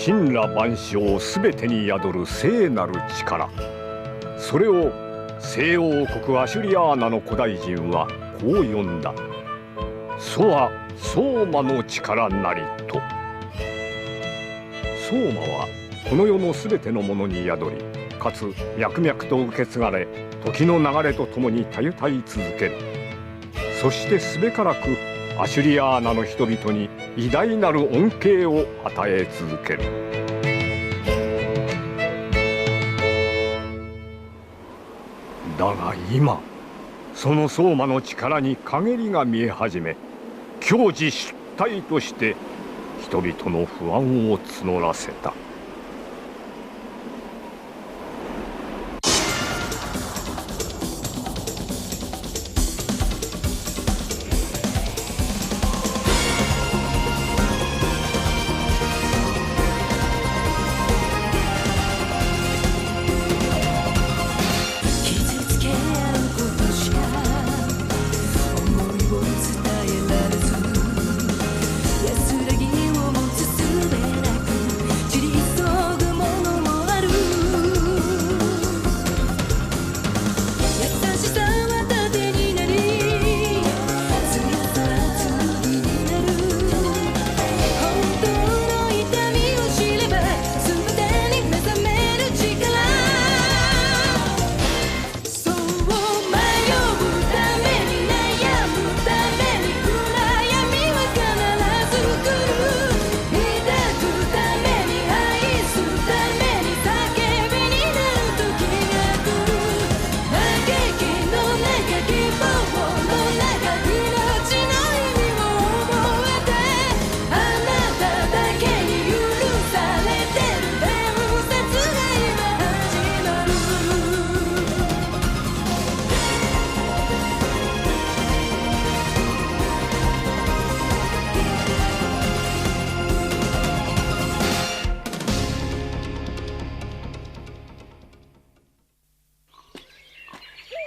神羅万象すべてに宿る聖なる力、それを西欧国アシュリアーナの古代人はこう呼んだ。ソはソーマの力なりと。ソーマはこの世のすべてのものに宿り、かつ脈々と受け継がれ、時の流れとともにたゆたい続ける。そしてすべからくアシュリアーナの人々に偉大なる恩恵を与え続ける。だが今、そのソーマの力に陰りが見え始め、矜持失態として人々の不安を募らせた。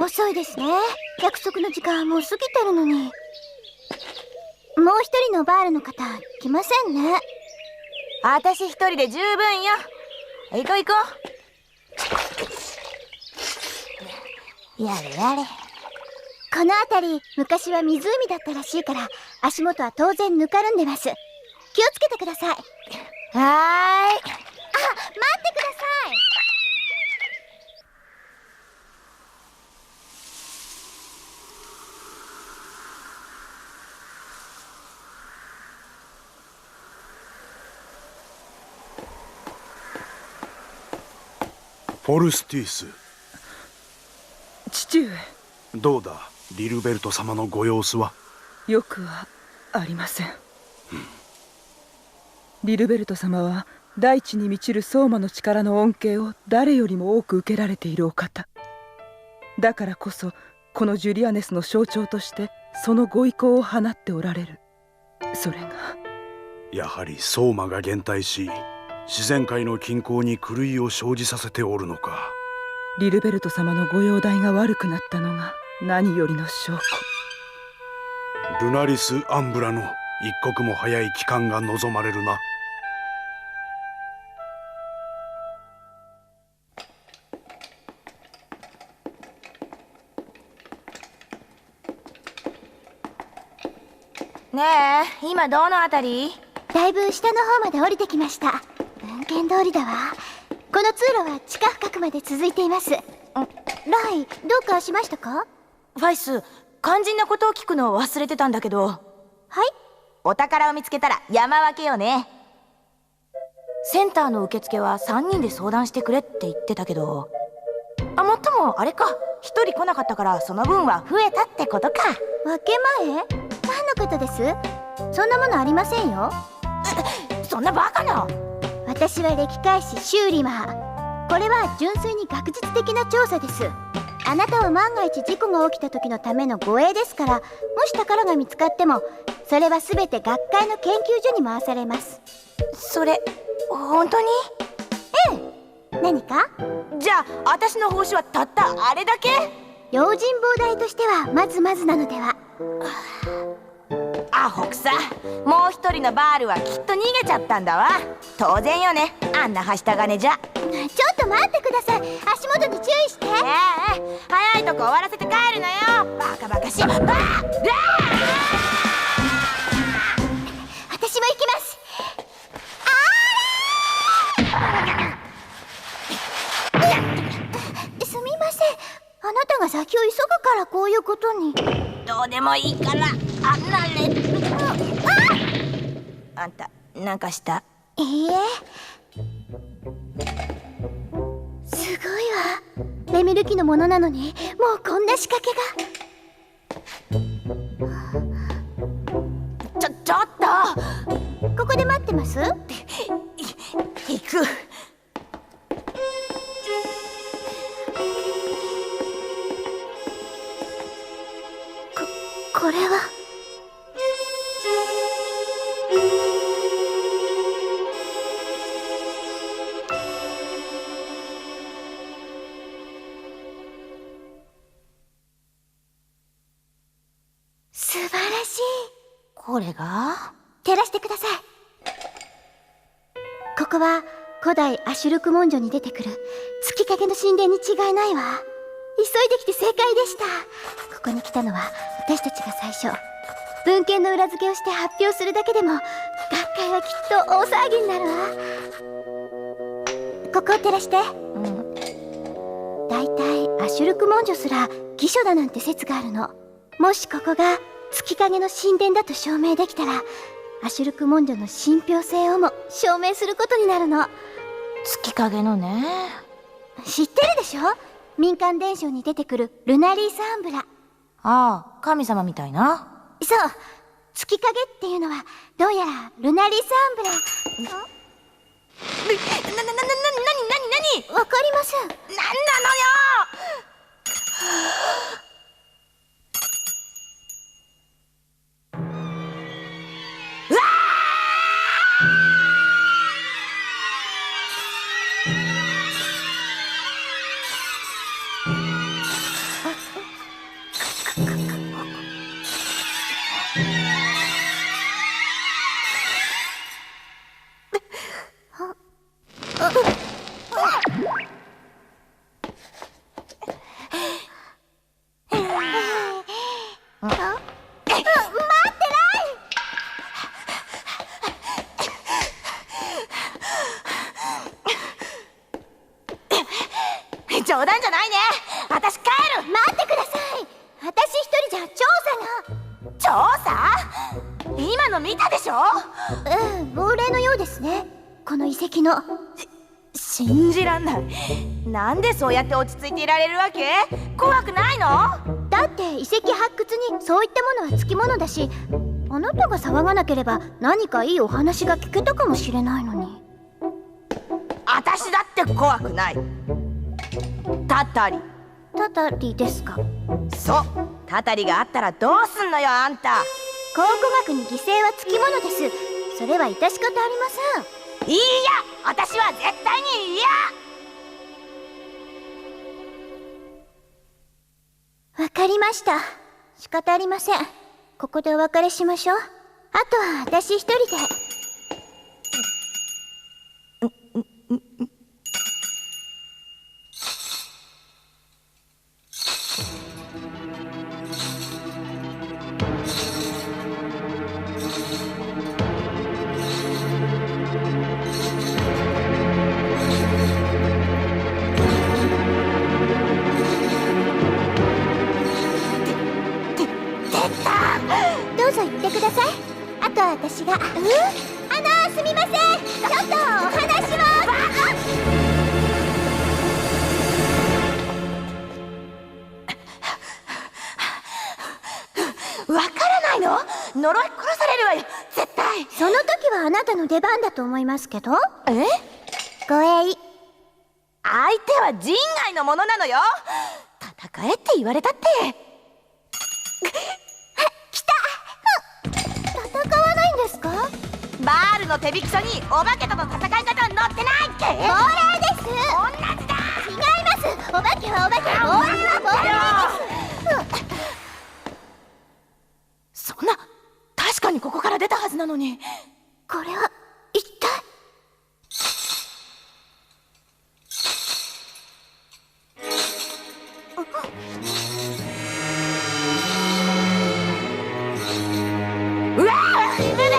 遅いですね。約束の時間はもう過ぎてるのに。もう一人のバールの方来ませんね。私一人で十分よ。行こう行こう。やれやれ。この辺り昔は湖だったらしいから、足元は当然ぬかるんでます。気をつけてください。はーい。あ、待ってください。フォルスティース。父上。どうだリルベルト様のご様子は。よくはありません。リルベルト様は大地に満ちるソーマの力の恩恵を誰よりも多く受けられているお方だからこそ、このジュリアネスの象徴としてそのご意向を放っておられる。それがやはりソーマが減退し、自然界の均衡に狂いを生じさせておるのか。リルベルト様のご容体が悪くなったのが何よりの証拠。ルナリス・アンブラの一刻も早い帰還が望まれるな。ねえ、今どのあたり？だいぶ下の方まで降りてきました。文献通りだわ。この通路は地下深くまで続いています。ライ、どうかしましたか？ファイス、肝心なことを聞くのを忘れてたんだけど。はい？お宝を見つけたら山分けよね。センターの受付は3人で相談してくれって言ってたけど、もっともあれか、1人来なかったからその分は増えたってことか。分け前？何のことです？そんなものありませんよ。そんなバカな。私は歴海士シューリマー。これは純粋に学術的な調査です。あなたは万が一事故が起きた時のための護衛ですから、もし宝が見つかってもそれは全て学会の研究所に回されます。それ本当に？ええ。何か？じゃあ私の報酬はたったあれだけ？用心棒代としてはまずまずなのでは。あアホくさ。もう一人のバールはきっと逃げちゃったんだわ。当然よね、あんなはした金じゃ。ちょっと待ってください。足元に注意して。早いとこ終わらせて帰るのよ。バカバカしい。私も行きます。すみません。あなたが先を急ぐからこういうことに。どうでもいいから、あんなあんたなんかした？いいえ。すごいわ。レミル機のものなのにもうこんな仕掛けが。ちょっと、ここで待ってます？行く。これは。素晴らしい。これが？照らしてください。ここは古代アシュルク文書に出てくる月影の神殿に違いないわ。急いできて正解でした。ここに来たのは私たちが最初。文献の裏付けをして発表するだけでも学会はきっと大騒ぎになるわ。ここを照らして。だいたいアシュルク文書すら偽書だなんて説があるの。もしここが月影の神殿だと証明できたら、アシュルク文書の信憑性をも証明することになるの。月影のね。知ってるでしょ？民間伝承に出てくるルナリース・アンブラ。ああ、神様みたいな。そう、月影っていうのはどうやらルナリース・アンブラ。わかりません。なんなのよ。冗談じゃないね。私帰る。待ってください。私一人じゃ調査が。調査？今の見たでしょ？亡霊のようですね、この遺跡の。信じらんない。なんでそうやって落ち着いていられるわけ？怖くないの？だって遺跡発掘にそういったものはつきものだし、あなたが騒がなければ何かいいお話が聞けたかもしれないのに。私だって怖くない。タタリ。タタリですか？そう、タタリがあったらどうすんのよ、あんた。考古学に犠牲はつきものです。それは致し方ありません。いいや、私は絶対に嫌。わかりました。仕方ありません。ここでお別れしましょう。あとは私一人で。どうぞ言ってください。あとは私が。すみません。ちょっとお話を。わからないの？呪い殺されるわよ、絶対。その時はあなたの出番だと思いますけど。え？ご栄。相手は人外のものなのよ。戦えって言われたって。来た。戦わないんですか？バールの手引き書にお化けとの戦い方は載ってないっけ？亡霊です。同じだ。違います。お化けはお化け、亡霊は亡霊です。そんな、確かにに。これは一体。うわー、危ね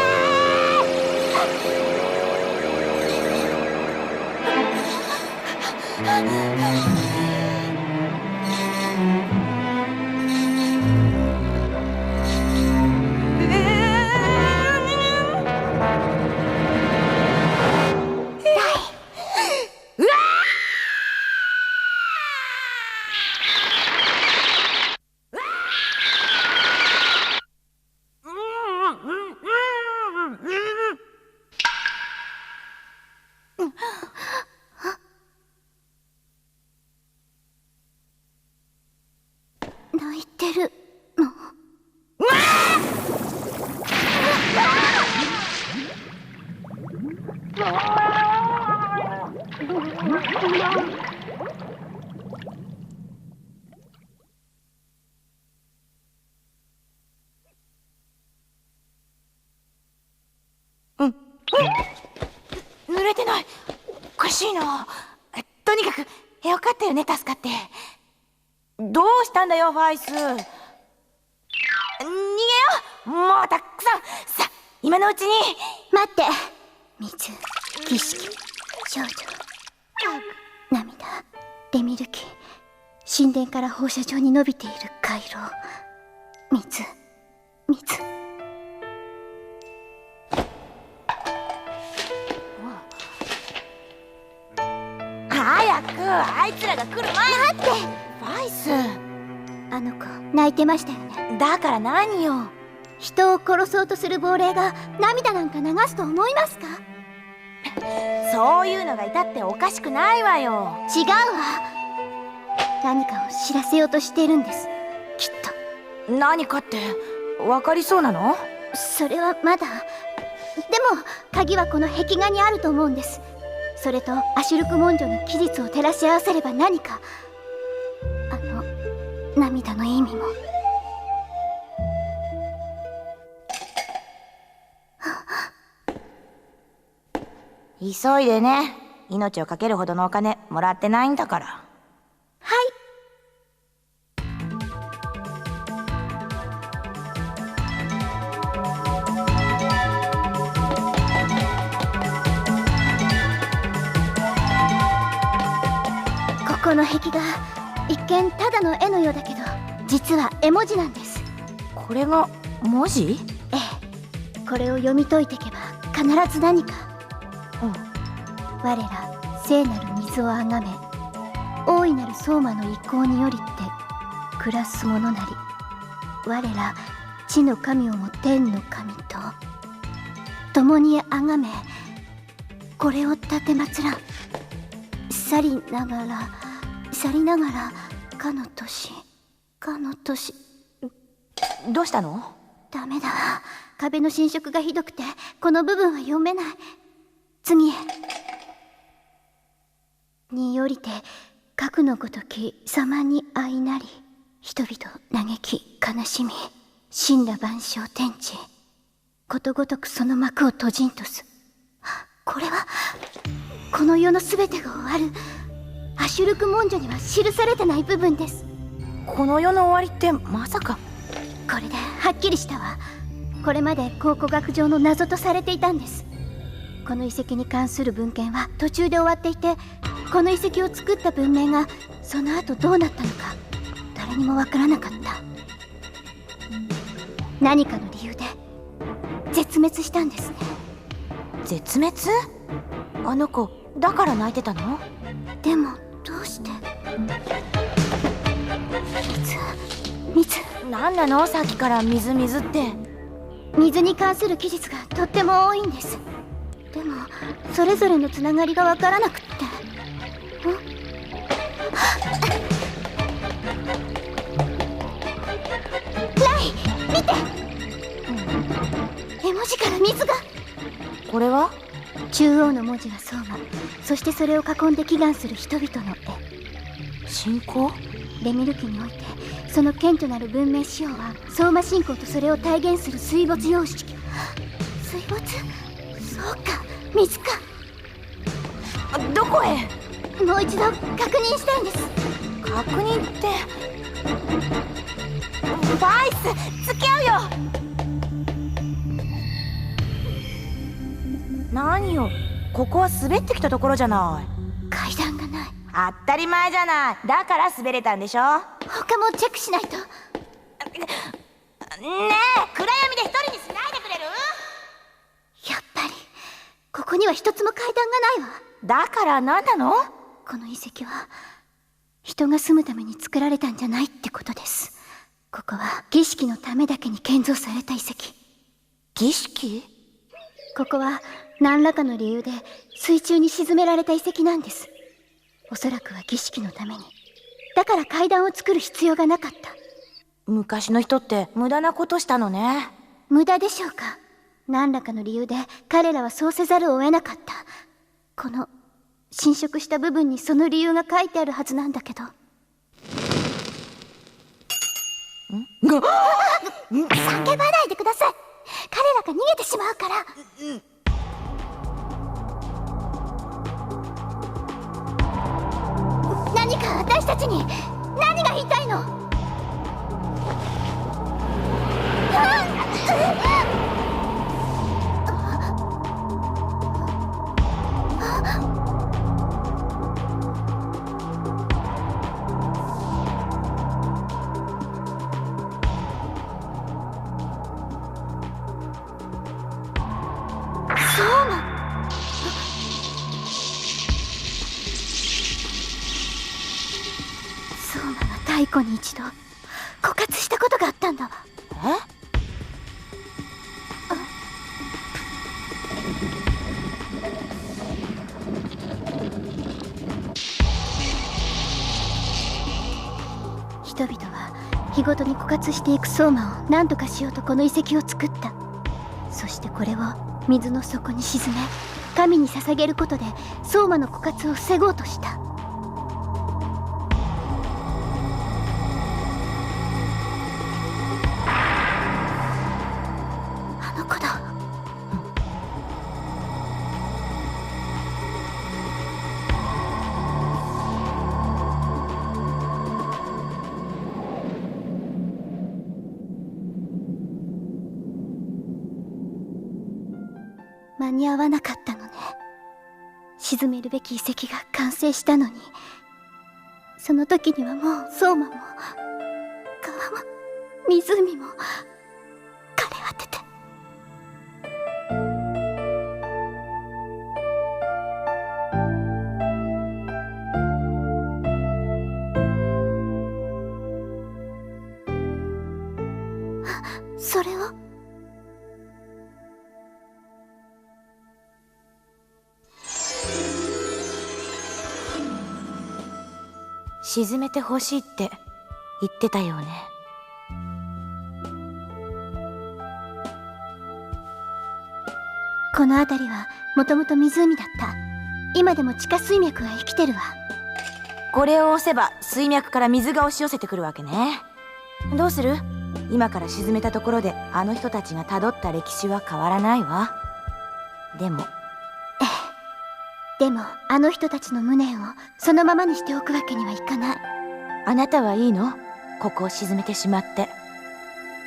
泣いてるの？濡れてない。おかしいな。とにかくよかったよね、助かって。どうしたんだよ、ファイス。逃げよう。もうたくさん。さ、今のうちに。待って。水、儀式、少女、涙、デミルキ、神殿から放射状に伸びている回廊、水。早く、あいつらが来る前に。待って。ファイス。あの子泣いてましたよね。だから何よ。人を殺そうとする亡霊が涙なんか流すと思いますか？そういうのがいたっておかしくないわよ。違うわ。何かを知らせようとしているんです、きっと。何かって分かりそうなの？それはまだ。でも鍵はこの壁画にあると思うんです。それとアシュルク文書の記述を照らし合わせれば何か。あの涙の意味も。急いでね。命をかけるほどのお金もらってないんだから。はい。ここの壁画、一見ただの絵のようだけど実は絵文字なんです。これが文字？ええ、これを読み解いていけば必ず何か。我ら聖なる水をあがめ、大いなる相馬の意向によりって暮らす者なり、我ら地の神をも天の神と共にあがめ、これを立てまつらん。去りながらかの年。どうしたの？ダメだわ。壁の侵食がひどくてこの部分は読めない。次へ。によりて核のごとき様に相なり、人々嘆き悲しみ、神羅万象天地、ことごとくその幕を閉じんとす。これはこの世のすべてが終わるアシュルク文書には記されてない部分です。この世の終わりってまさか。これではっきりしたわ。これまで考古学上の謎とされていたんです。この遺跡に関する文献は途中で終わっていて、この遺跡を作った文明がその後どうなったのか誰にもわからなかった。何かの理由で絶滅したんですね。絶滅？あの子だから泣いてたの？でもどうして？水。何なの？さっきから水って。水に関する記述がとっても多いんです。でもそれぞれのつながりがわからなくって。ライ、見て。絵文字から水が。これは？中央の文字が相馬、そしてそれを囲んで祈願する人々の絵。信仰？レミル記においてその顕著なる文明仕様は相馬信仰とそれを体現する水没様式。水没。そうか、水か。どこへ？もう一度確認したいんです。確認って。ファイス、付き合うよ。何よ、ここは滑ってきたところじゃない。階段がない。当たり前じゃない。だから滑れたんでしょ。他もチェックしないと。ねえ、暗闇で一人にしないでくれる？やっぱりここには一つも階段がないわ。だから何なの？この遺跡は人が住むために作られたんじゃないってことです。ここは儀式のためだけに建造された遺跡。儀式？ここは何らかの理由で水中に沈められた遺跡なんです。おそらくは儀式のために。だから階段を作る必要がなかった。昔の人って無駄なことしたのね。無駄でしょうか。何らかの理由で彼らはそうせざるを得なかった。この侵食した部分にその理由が書いてあるはずなんだけど。叫ばないでください。彼らが逃げてしまうから。何か私たちに何が言いたいの？相馬が太古に一度枯渇したことがあったんだわ。人々は日ごとに枯渇していく相馬を何とかしようとこの遺跡を作った。そしてこれを水の底に沈め神に捧げることで相馬の枯渇を防ごうとした。あの子だ。間に合わなかったのね。沈めるべき遺跡が完成したのに。その時にはもう相馬も川も湖も枯れ果てて。それを沈めてほしいって言ってたよね。この辺りはもともと湖だった。今でも地下水脈が生きてるわ。これを押せば水脈から水が押し寄せてくるわけね。どうする？今から沈めたところであの人たちがたどった歴史は変わらないわ。でもでもあの人たちの無念をそのままにしておくわけにはいかない。あなたはいいの？ここを沈めてしまって。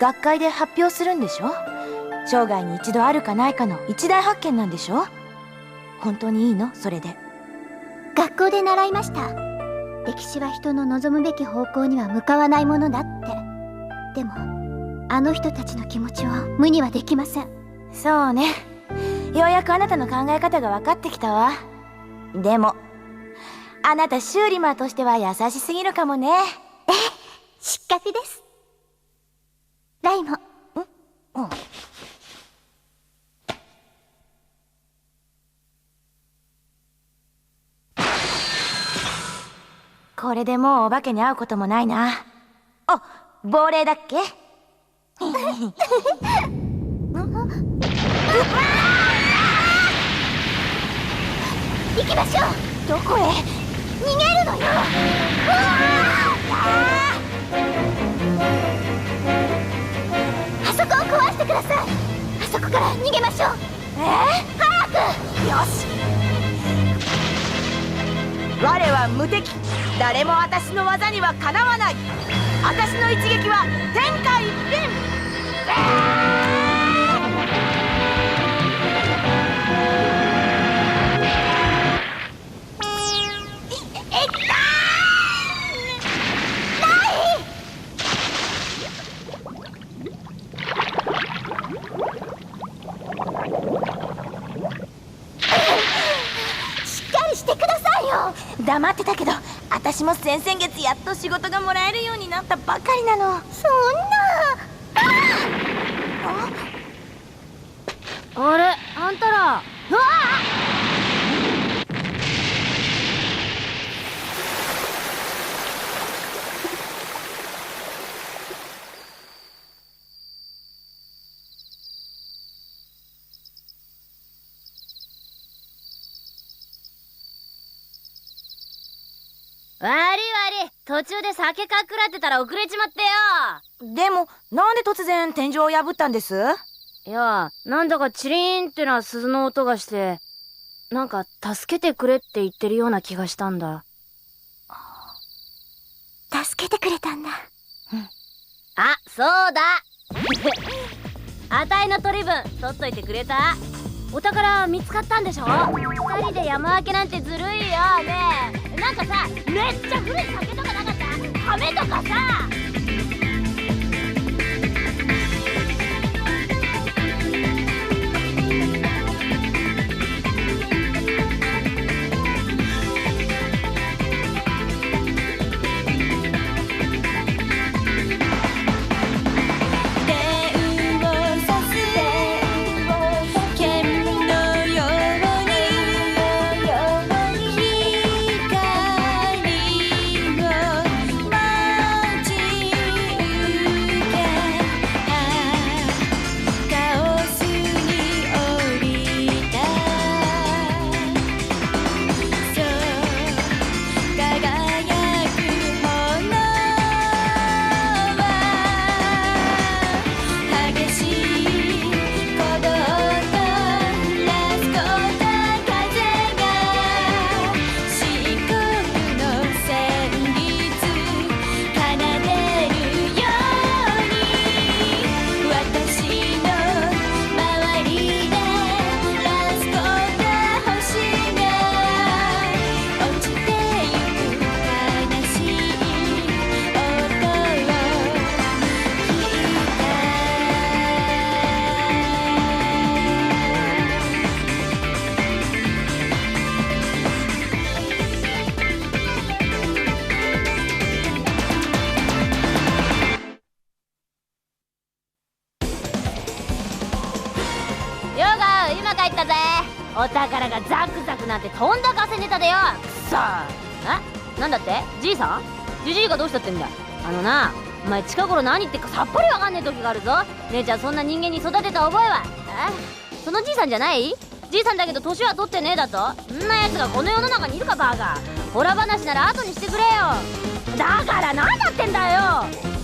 学会で発表するんでしょ？生涯に一度あるかないかの一大発見なんでしょ？本当にいいの？それで。学校で習いました。歴史は人の望むべき方向には向かわないものだって。でもあの人たちの気持ちを無にはできません。そうね。ようやくあなたの考え方が分かってきたわ。でもあなたシューリマーとしては優しすぎるかもね。失格です。ライも。これでもうお化けに会うこともないな。あ、亡霊だっけ？行きましょう。どこへ？逃げるのよ。あそこを壊してください。あそこからから逃げましょう。早く。よし。我は無敵。誰も私の技にはかなわない。私の一撃は天下一品。黙ってたけど、私も先々月やっと仕事がもらえるようになったばかりなの。そんな。あれ、あんたら。うわ悪い、途中で酒かくらってたら遅れちまってよ。でもなんで突然天井を破ったんです？いや、なんだかチリーンってな鈴の音がして、なんか助けてくれって言ってるような気がしたんだ。助けてくれたんだ。あ、そうだあたいの取り分取っといてくれた？お宝見つかったんでしょ？2人で山分けなんてずるいよね。え、なんかさ、めっちゃ古い酒とかなかった？亀とかさ。お宝がザクザクなんてとんだかせネタでよ。くそー。なんだって？じいさん？じじいがどうしたってんだ？お前近頃何言ってっかさっぱりわかんねえ時があるぞ。姉ちゃんそんな人間に育てた覚えは？そのじいさんじゃない？じいさんだけど年は取ってねえだと？んなやつがこの世の中にいるかバカ。ホラ話なら後にしてくれよ。だから何だってんだよ。